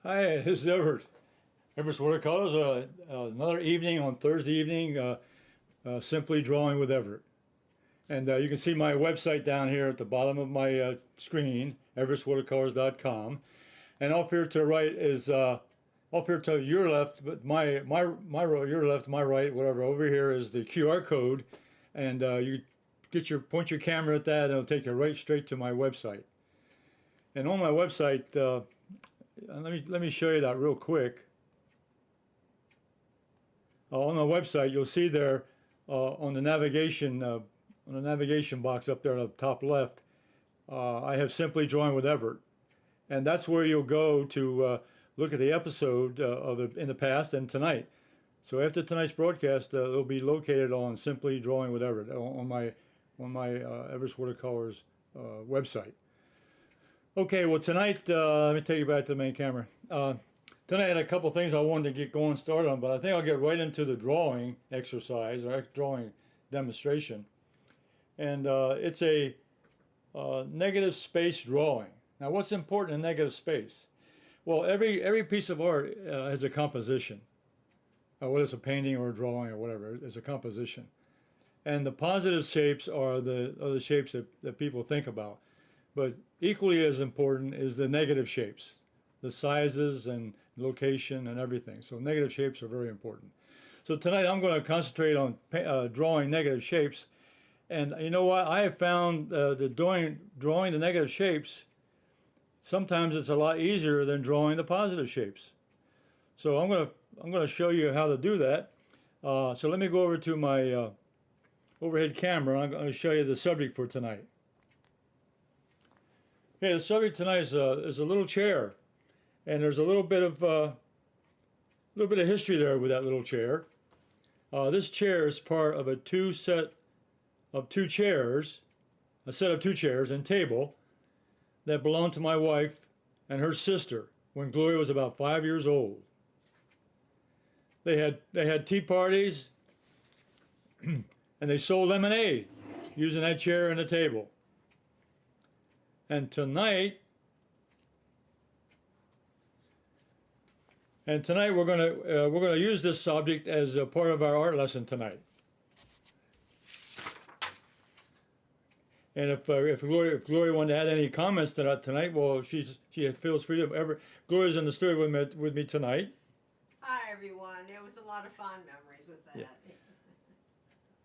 Hi, this is Everett. Everett's Watercolors. Another evening on Thursday evening, simply drawing with Everett. And you can see my website down here at the bottom of my screen, everettswatercolors.com. And off here to the right is, off here to your left, but your left, my right, whatever. Over here is the QR code, and you point your camera at that, and it'll take you right straight to my website. And on my website. Let me show you that real quick. On the website, you'll see there on the navigation box up there on the top left, I have Simply Drawing with Everett, and that's where you'll go to look at the episode in the past and tonight. So after tonight's broadcast, it'll be located on Simply Drawing with Everett on my Everett's Watercolors website. Okay, well tonight, let me take you back to the main camera. Tonight I had a couple things I wanted to get going started on, but I think I'll get right into the drawing exercise, or drawing demonstration. And it's a negative space drawing. Now what's important in negative space? Well, every piece of art has a composition. Whether it's a painting or a drawing or whatever, it's a composition. And the positive shapes are the shapes that people think about. But equally as important is the negative shapes, the sizes and location and everything. So negative shapes are very important. So tonight I'm going to concentrate on drawing negative shapes. And you know what? I have found that drawing the negative shapes, sometimes it's a lot easier than drawing the positive shapes. So I'm going to show you how to do that. So let me go over to my overhead camera. I'm going to show you the subject for tonight. Okay, the subject tonight is a little chair, and there's a little bit of history there with that little chair. This chair is part of a set of two chairs and table that belonged to my wife and her sister when Gloria was about 5 years old. They had tea parties, and they sold lemonade using that chair and the table. And tonight we're gonna use this object as a part of our art lesson tonight. And if Gloria wanted to add any comments to that tonight, well, she feels free to. Gloria's in the studio with me tonight. Hi everyone. It was a lot of fond memories with that. Yeah.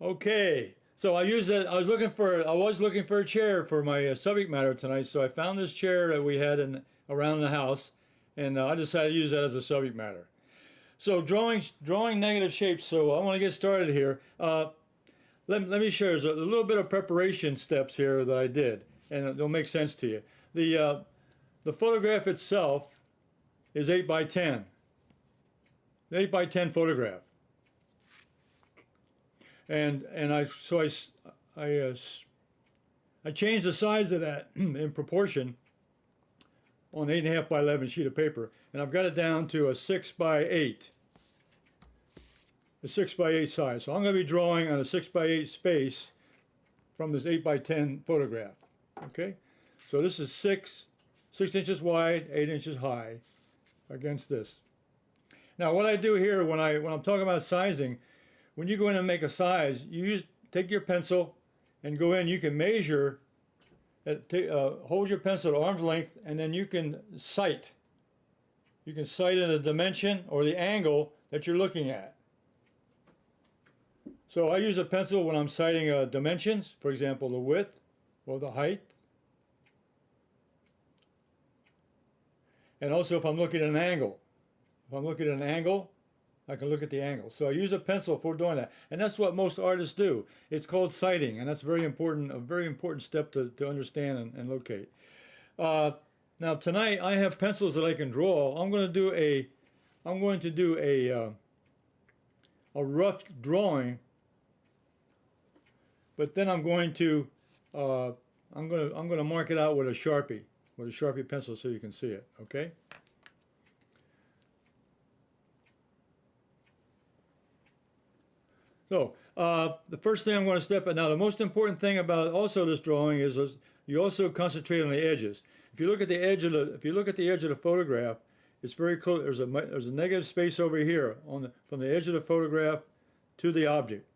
Okay. So I used it. I was looking for a chair for my subject matter tonight. So I found this chair that we had around the house, and I decided to use that as a subject matter. So drawing negative shapes. So I want to get started here. Let me share. There's a little bit of preparation steps here that I did, and they'll make sense to you. The photograph itself is 8 by 10. An 8 by 10 photograph. And I changed the size of that in proportion on 8.5 by 11 sheet of paper, and I've got it down to a 6 by 8, a 6 by 8 size. So I'm going to be drawing on a 6 by 8 space from this 8 by 10 photograph. Okay, so this is 6 inches wide, 8 inches high against this. Now what I do here when I'm talking about sizing. When you go in and make a size, take your pencil and go in. You can measure, hold your pencil at arm's length, and then you can sight. You can sight in the dimension or the angle that you're looking at. So I use a pencil when I'm sighting dimensions, for example, the width or the height. And also if I'm looking at an angle. If I'm looking at an angle, I can look at the angle. So I use a pencil for doing that. And that's what most artists do. It's called sighting, and that's very important, a very important step to understand and locate. Now tonight I have pencils that I can draw. I'm going to do a rough drawing, but then I'm going to mark it out with a Sharpie pencil so you can see it, okay? So the first thing I'm going to step at now, the most important thing about also this drawing is you also concentrate on the edges. If you look at the edge of the photograph, It's very close. There's a negative space over here from the edge of the photograph to the object.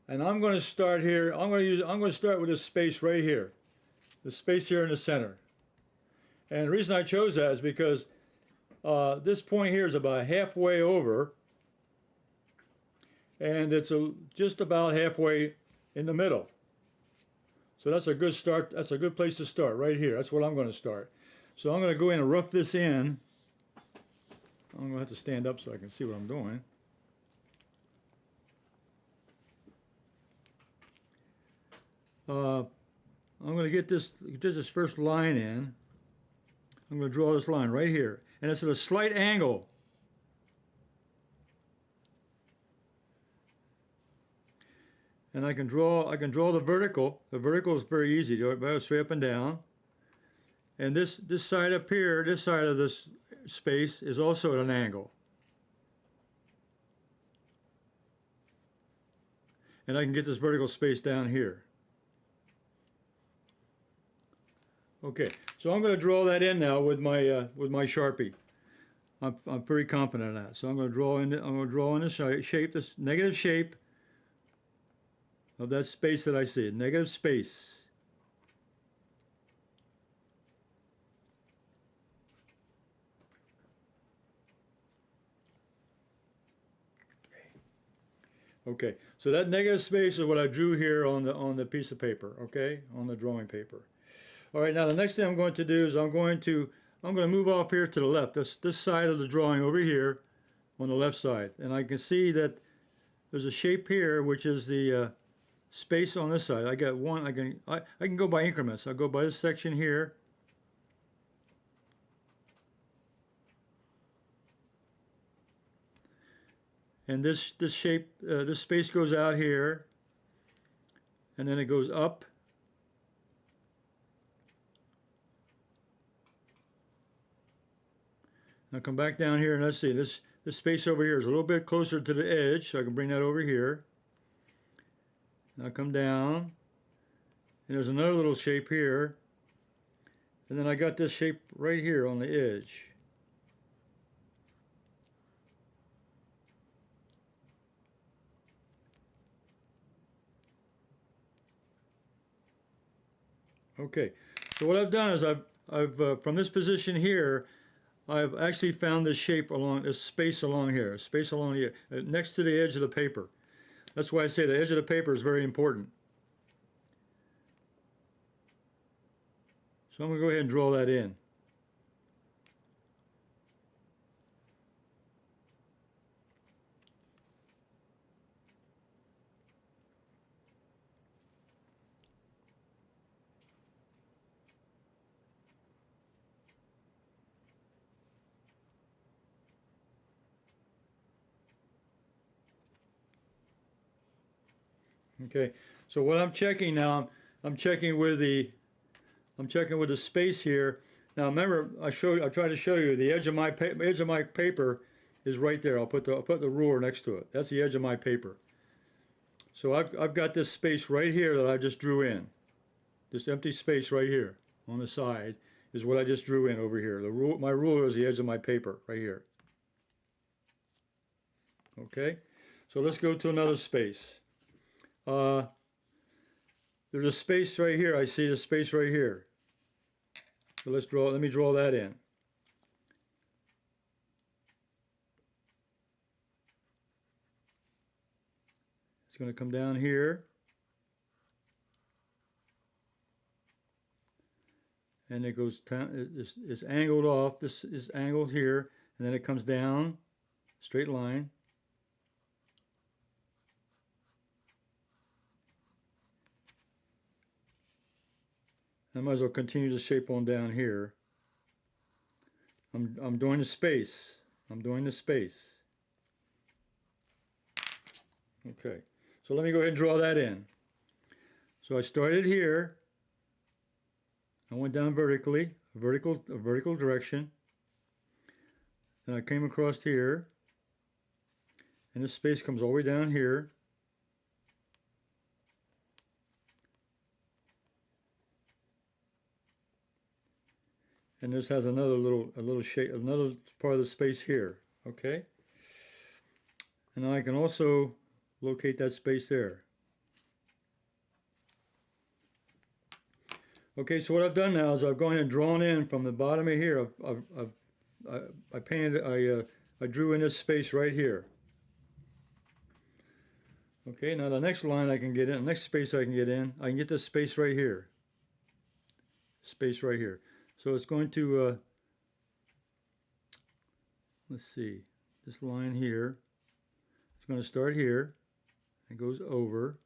And I'm going to start here. I'm going to start with this space right here, the space here in the center. And the reason I chose that is because this point here is about halfway over, and it's just about halfway in the middle. So that's a good start. That's a good place to start right here. That's what I'm going to start. So I'm going to go in and rough this in. I'm going to have to stand up so I can see what I'm doing. I'm going to get this first line in. I'm going to draw this line right here, and it's at a slight angle. And I can draw the vertical. The vertical is very easy. Do it straight up and down. And this side up here, this side of this space is also at an angle. And I can get this vertical space down here. Okay, so I'm going to draw that in now with my Sharpie. I'm very confident in that. So I'm going to draw in this shape, this negative shape of that space that I see, negative space. Okay, so that negative space is what I drew here on the piece of paper. Okay, on the drawing paper. All right, now the next thing I'm going to do is I'm going to move off here to the left. This side of the drawing over here on the left side, and I can see that there's a shape here which is the space on this side. I got one. I can go by increments. I'll go by this section here. And this shape, this space goes out here, and then it goes up. I'll come back down here and let's see, this space over here is a little bit closer to the edge, so I can bring that over here. And I'll come down, and there's another little shape here, and then I got this shape right here on the edge. Okay, so what I've done is I've from this position here, I've actually found this shape along this space along here, space along here, next to the edge of the paper. That's why I say the edge of the paper is very important. So I'm going to go ahead and draw that in. Okay, so what I'm checking now, I'm checking with the space here. Now remember, I tried to show you the edge of my paper is right there. I'll put the ruler next to it. That's the edge of my paper. So I've got this space right here that I just drew in. This empty space right here on the side is what I just drew in over here. My ruler is the edge of my paper right here. Okay, so let's go to another space. There's a space right here. I see the space right here. So let me draw that in. It's going to come down here. And it goes down, it's angled off. This is angled here, and then it comes down, straight line. I might as well continue the shape on down here. I'm doing the space. I'm doing the space. Okay, so let me go ahead and draw that in. So I started here. I went down vertically, a vertical direction. Then I came across here, and this space comes all the way down here. And and this has another little shape, another part of the space here. Okay, and I can also locate that space there. Okay, so what I've done now is I've gone and drawn in from the bottom of here. I painted, I drew in this space right here. Okay, now the next line I can get in, next space I can get in, I can get this space right here. Space right here. So it's going to, let's see, this line here, it's going to start here, it goes over,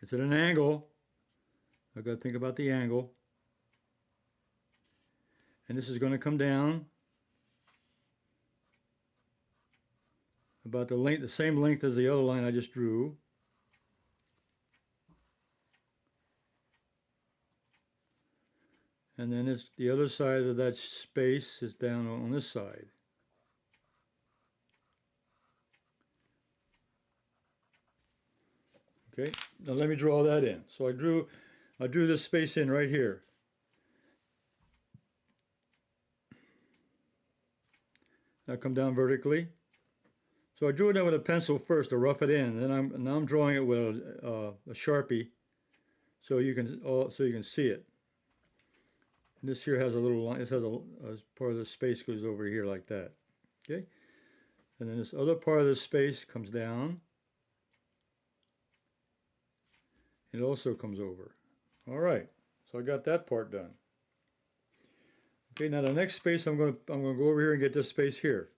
it's at an angle, I've got to think about the angle, and this is going to come down about the length, the same length as the other line I just drew. And then it's the other side of that space is down on this side. Okay, now let me draw that in. So I drew this space in right here. Now come down vertically. So I drew it in with a pencil first to rough it in. Then now I'm drawing it with a Sharpie, so you can see it. And this here has a little line. This has a part of the space goes over here like that. Okay, and then this other part of the space comes down. It also comes over. All right, so I got that part done. Okay, now the next space I'm going to go over here and get this space here.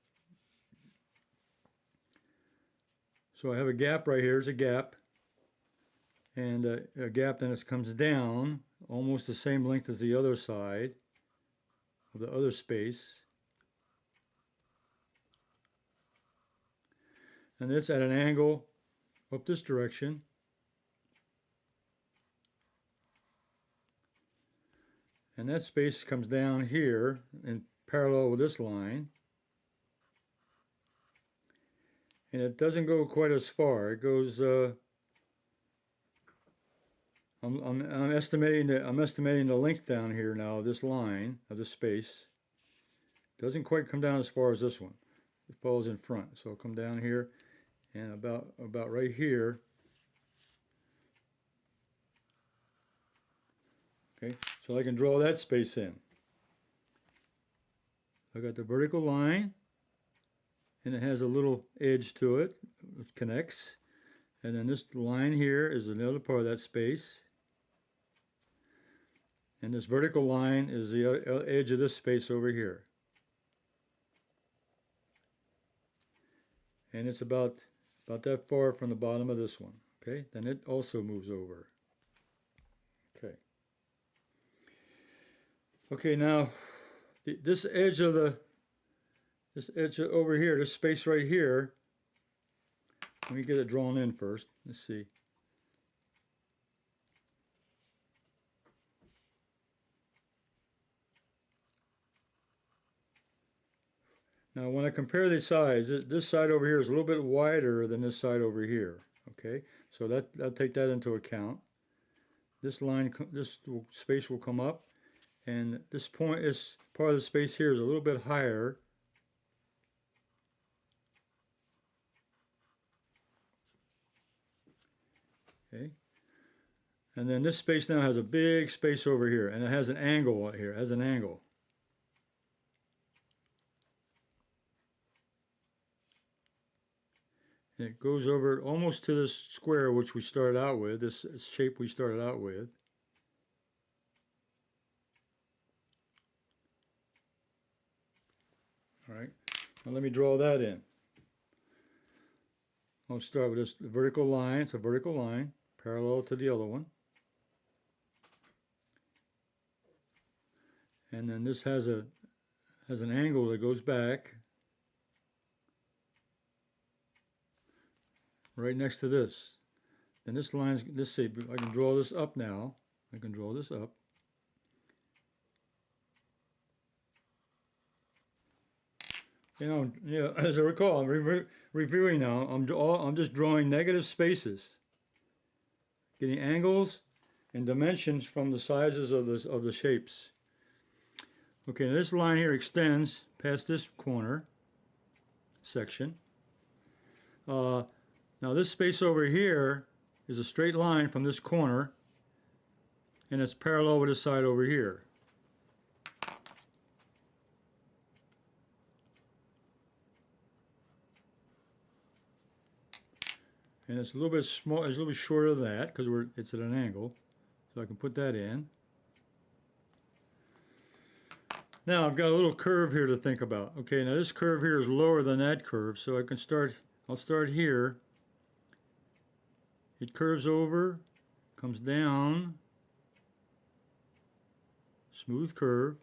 So I have a gap right here. There's a gap, and a gap. Then it comes down almost the same length as the other side of the other space, and it's at an angle up this direction. And that space comes down here in parallel with this line. And it doesn't go quite as far. It goes, I'm estimating the length down here now of this line, of this space. It doesn't quite come down as far as this one. It falls in front. So I'll come down here and about right here. Okay, so I can draw that space in. I got the vertical line, and it has a little edge to it, which connects. And then this line here is another part of that space. And this vertical line is the edge of this space over here. And it's about that far from the bottom of this one. Okay, then it also moves over. Okay. Okay, now this edge over here, this space right here, let me get it drawn in first. Let's see. Now when I compare the sides, this side over here is a little bit wider than this side over here. Okay, so I'll take that into account. This space will come up. And this part of the space here is a little bit higher. Okay. And then this space now has a big space over here, and it has an angle out here. It has an angle. And it goes over almost to this square which we started out with, this shape we started out with. All right, now let me draw that in. I'll start with this vertical line. It's a vertical line parallel to the other one. And then this has an angle that goes back right next to this. And this line's, let's see, I can draw this up now. I can draw this up. You know, yeah, as I recall, I'm reviewing now. I'm just drawing negative spaces, getting angles and dimensions from the sizes of the shapes. Okay, now this line here extends past this corner section. Now this space over here is a straight line from this corner, and it's parallel with this side over here. And it's a little bit small, it's a little bit shorter than that because it's at an angle. So I can put that in. Now I've got a little curve here to think about. Okay, now this curve here is lower than that curve, so I can start, I'll start here. It curves over, comes down, smooth curve,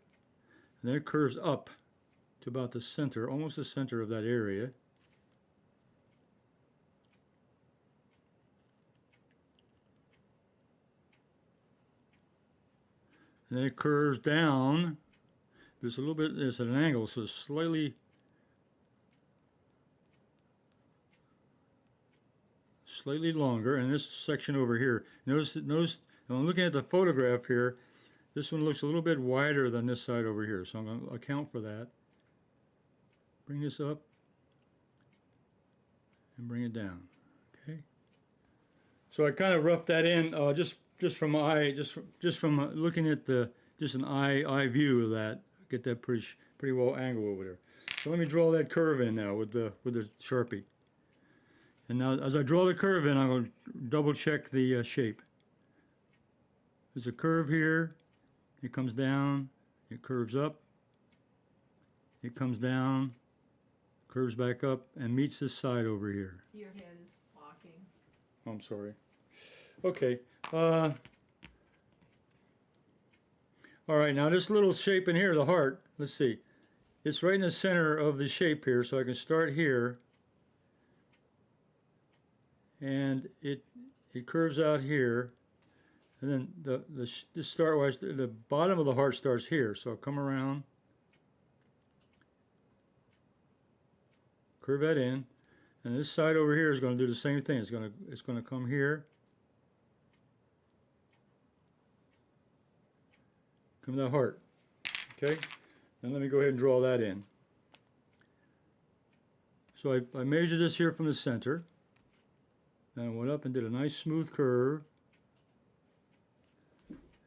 and then it curves up to about the center, almost the center of that area. And then it curves down. There's a little bit, it's at an angle, so slightly longer. And this section over here, notice when I'm looking at the photograph here, this one looks a little bit wider than this side over here, so I'm going to account for that. Bring this up and bring it down. Okay. So I kind of roughed that in just from looking at just an eye view of that. Get that pretty well angled over there. So let me draw that curve in now with the Sharpie. And now as I draw the curve in, I'm going to double check the shape. There's a curve here. It comes down. It curves up. It comes down. Curves back up and meets this side over here. Your head is blocking. Oh, I'm sorry. Okay. All right, now this little shape in here, the heart, let's see. It's right in the center of the shape here, so I can start here. And it curves out here. And then the bottom of the heart starts here, so I'll come around. Curve that in. And this side over here is going to do the same thing. It's going to come here. Come to that heart. Okay? And let me go ahead and draw that in. So I measured this here from the center. Then I went up and did a nice smooth curve.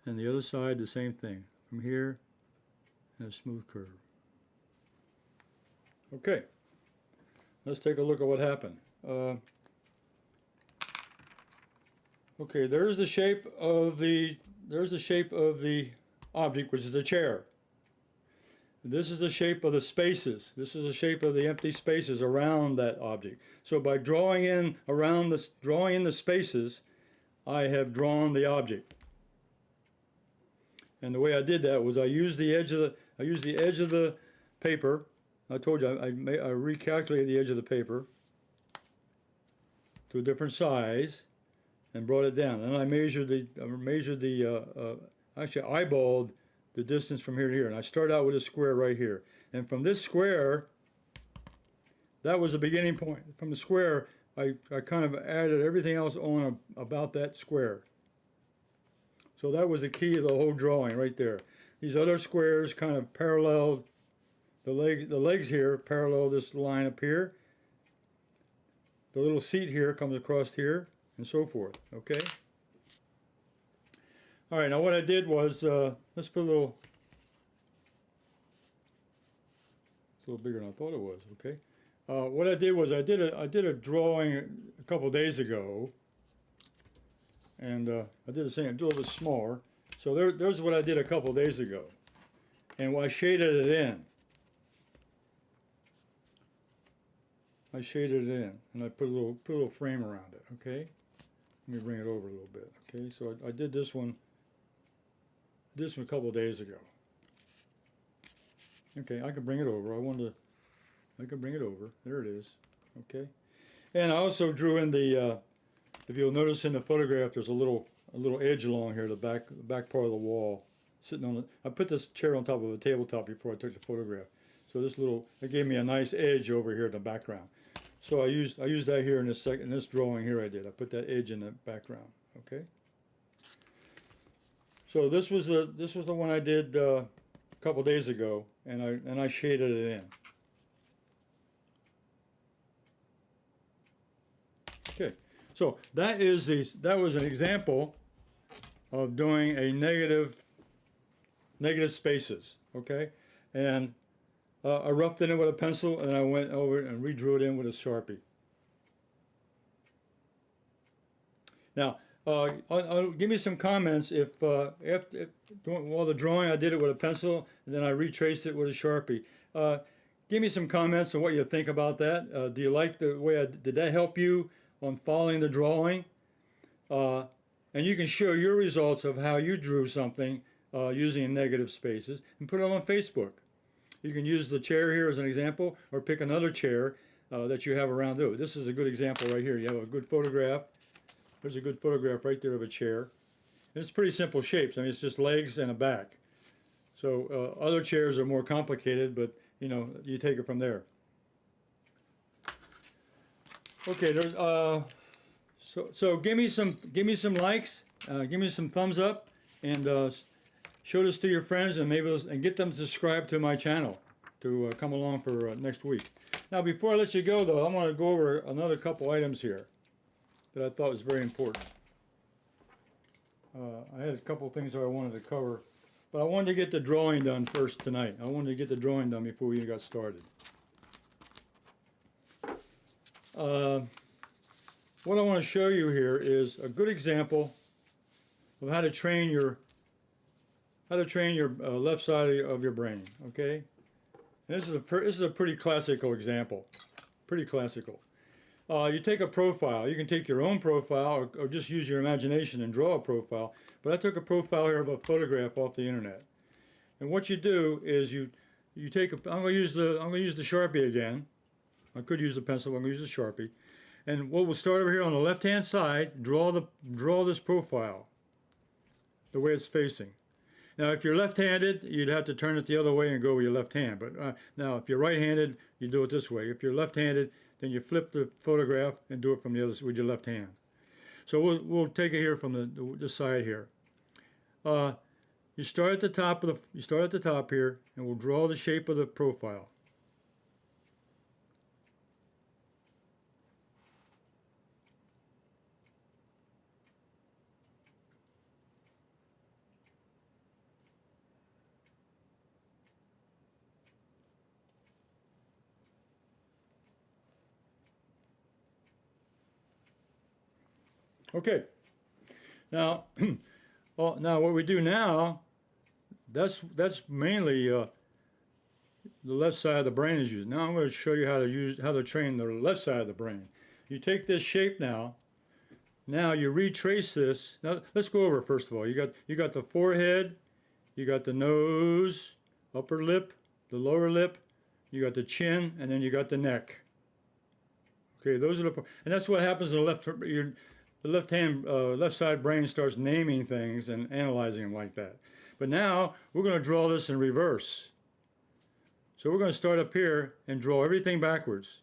And the other side, the same thing. From here, and a smooth curve. Okay. Let's take a look at what happened. Okay, there's the shape of the object, which is the chair. This is the shape of the spaces. This is the shape of the empty spaces around that object. So by drawing in the spaces, I have drawn the object. And the way I did that was I used the edge of the paper. I told you I recalculated the edge of the paper to a different size and brought it down. And I actually eyeballed the distance from here to here. And I start out with a square right here. And from this square, that was the beginning point. From the square, I kind of added everything else on about that square. So that was the key of the whole drawing right there. These other squares kind of paralleled the legs here, parallel this line up here. The little seat here comes across here, and so forth, okay? All right, now what I did was, let's put a little, it's a little bigger than I thought it was, okay? What I did was I did a drawing a couple days ago, and I did the same, I did a little bit smaller. So there's what I did a couple days ago, and I shaded it in. I shaded it in, and I put a little frame around it. Okay, let me bring it over a little bit. Okay, so I did this one a couple days ago. Okay, I can bring it over. I can bring it over. There it is. Okay, and I also drew in the. If you'll notice in the photograph, there's a little edge along here, the back part of the wall, sitting on it. I put this chair on top of a tabletop before I took the photograph. So it gave me a nice edge over here in the background. So I used that here in this drawing here I did. I put that edge in the background. Okay. So this was the one I did a couple days ago, and I shaded it in. Okay, so that was an example of doing a negative spaces. Okay, and I roughed it in with a pencil, and I went over and redrew it in with a Sharpie. Now, give me some comments if while the drawing I did it with a pencil and then I retraced it with a Sharpie. Give me some comments on what you think about that. Do you like the way did that help you on following the drawing? And you can share your results of how you drew something using negative spaces and put it on Facebook. You can use the chair here as an example, or pick another chair that you have around. This is a good example right here. You have a good photograph. There's a good photograph right there of a chair. And it's pretty simple shapes. I mean, it's just legs and a back. So other chairs are more complicated, but you know, you take it from there. Okay, there's so give me some likes, give me some thumbs up, and show this to your friends, and maybe and get them to subscribe to my channel to come along for next week. Now, before I let you go, though, I want to go over another couple items here that I thought was very important. I had a couple things that I wanted to cover, but I wanted to get the drawing done first tonight. I wanted to get the drawing done before we even got started. What I want to show you here is a good example of how to train your left side of your brain. Okay, and this is a pretty classical example, pretty classical. You take a profile. You can take your own profile, or just use your imagination and draw a profile. But I took a profile here of a photograph off the internet. And what you do is you take a. I'm going to use the Sharpie again. I could use the pencil, but I'm going to use the Sharpie. And what we'll start over here on the left-hand side, draw this profile the way it's facing. Now, if you're left-handed, you'd have to turn it the other way and go with your left hand. But now, if you're right-handed, you do it this way. If you're left-handed, then you flip the photograph and do it from the other with your left hand. So we'll take it here from this side here. You start at the top here, and we'll draw the shape of the profile. Okay. Now, now what we do now, that's mainly the left side of the brain is used. Now I'm going to show you how to train the left side of the brain. You take this shape now. Now you retrace this. Now let's go over it first of all. You got the forehead, you got the nose, upper lip, the lower lip, you got the chin, and then you got the neck. Okay, those are and that's what happens in the left side brain starts naming things and analyzing them like that. But now we're going to draw this in reverse. So we're going to start up here and draw everything backwards.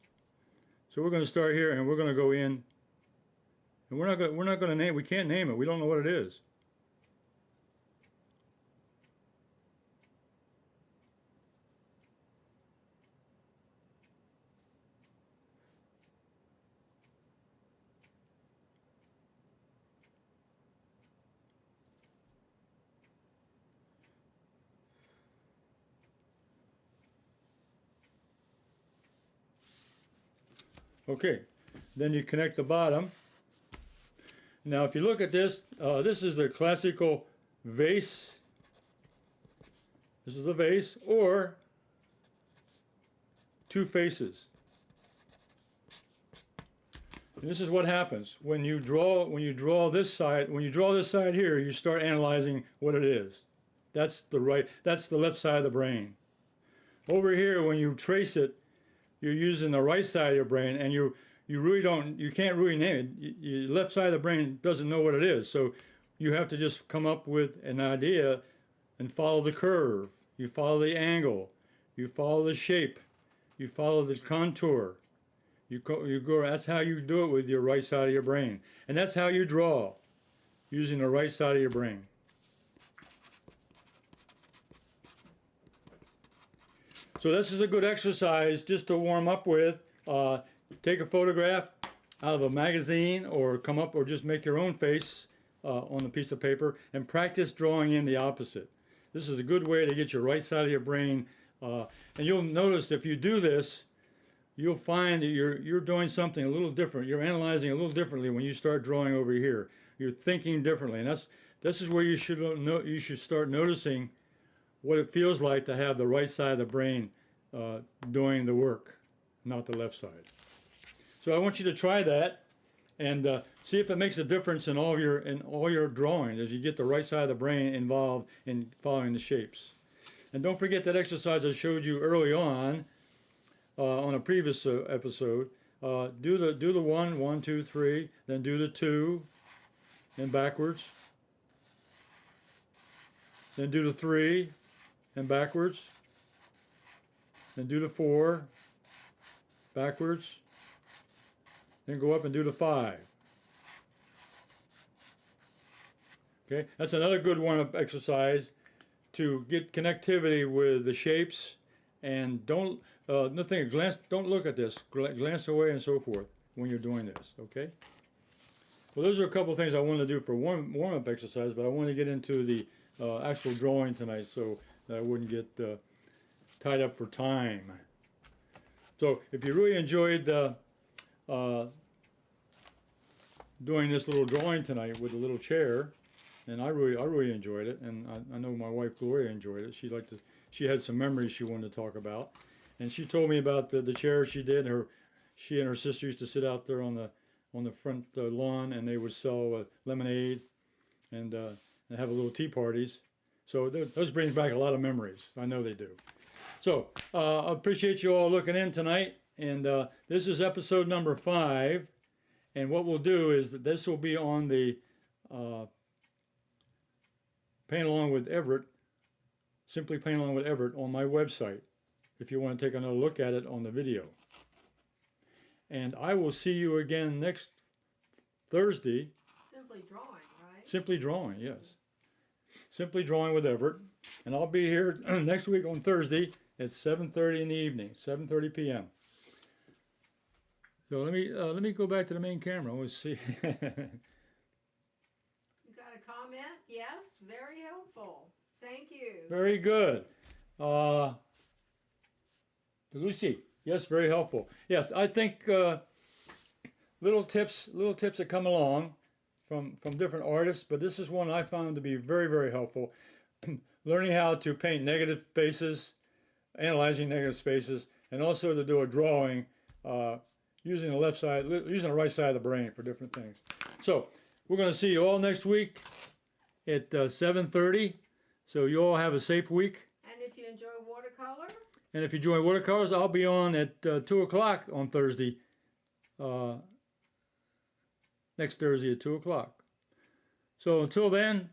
So we're going to start here and we're going to go in, and we're not going to name. We can't name it. We don't know what it is. Okay, then you connect the bottom. Now if you look at this, this is the classical vase. This is the vase, or two faces. And this is what happens when you draw this side. When you draw this side here, you start analyzing what it is. That's the left side of the brain. Over here, when you trace it, you're using the right side of your brain, and you can't really name it. Your left side of the brain doesn't know what it is, so you have to just come up with an idea and follow the curve. You follow the angle. You follow the shape. You follow the contour. You go. That's how you do it with your right side of your brain, and that's how you draw, using the right side of your brain. So this is a good exercise just to warm up with. Take a photograph out of a magazine or come up or just make your own face on a piece of paper and practice drawing in the opposite. This is a good way to get your right side of your brain. And you'll notice if you do this, you'll find that you're doing something a little different. You're analyzing a little differently when you start drawing over here. You're thinking differently, and this is where you should start noticing what it feels like to have the right side of the brain doing the work, not the left side. So I want you to try that and see if it makes a difference in all your drawing as you get the right side of the brain involved in following the shapes. And don't forget that exercise I showed you early on a previous episode. Do the 1, 1, 2, 3, then do the 2, and backwards. Then do the 3, and backwards. Then do the 4, backwards. Then go up and do the 5. Okay, that's another good warm-up exercise to get connectivity with the shapes. And don't look at this. Glance away and so forth when you're doing this. Okay. Well, those are a couple of things I wanted to do for warm-up exercise, but I want to get into the actual drawing tonight so that I wouldn't get tied up for time. So if you really enjoyed doing this little drawing tonight with the little chair, and I really enjoyed it, and I know my wife Gloria enjoyed it. She had some memories she wanted to talk about, and she told me about the chair she did. She and her sister used to sit out there on the front lawn, and they would sell lemonade and have little tea parties. So those brings back a lot of memories. I know they do. So I appreciate you all looking in tonight, and this is episode number 5. And what we'll do is that this will be on the Paint Along with Everett, Simply Paint Along with Everett on my website, if you want to take another look at it on the video. And I will see you again next Thursday. Simply drawing, right? Simply Drawing, yes. Simply Drawing with Everett. And I'll be here next week on Thursday at 7:30 in the evening, 7:30 p.m. So let me go back to the main camera. Let's see. You got a comment? Yes, very helpful. Thank you. Very good. Lucy, yes, very helpful. Yes, I think little tips that come along from different artists, but this is one I found to be very, very helpful. Learning how to paint negative spaces, analyzing negative spaces, and also to do a drawing using the right side of the brain for different things. So we're going to see you all next week at 7:30. So you all have a safe week. And if you enjoy watercolor? And if you enjoy watercolors, I'll be on at 2 o'clock on Thursday. Next Thursday at 2 o'clock. So until then,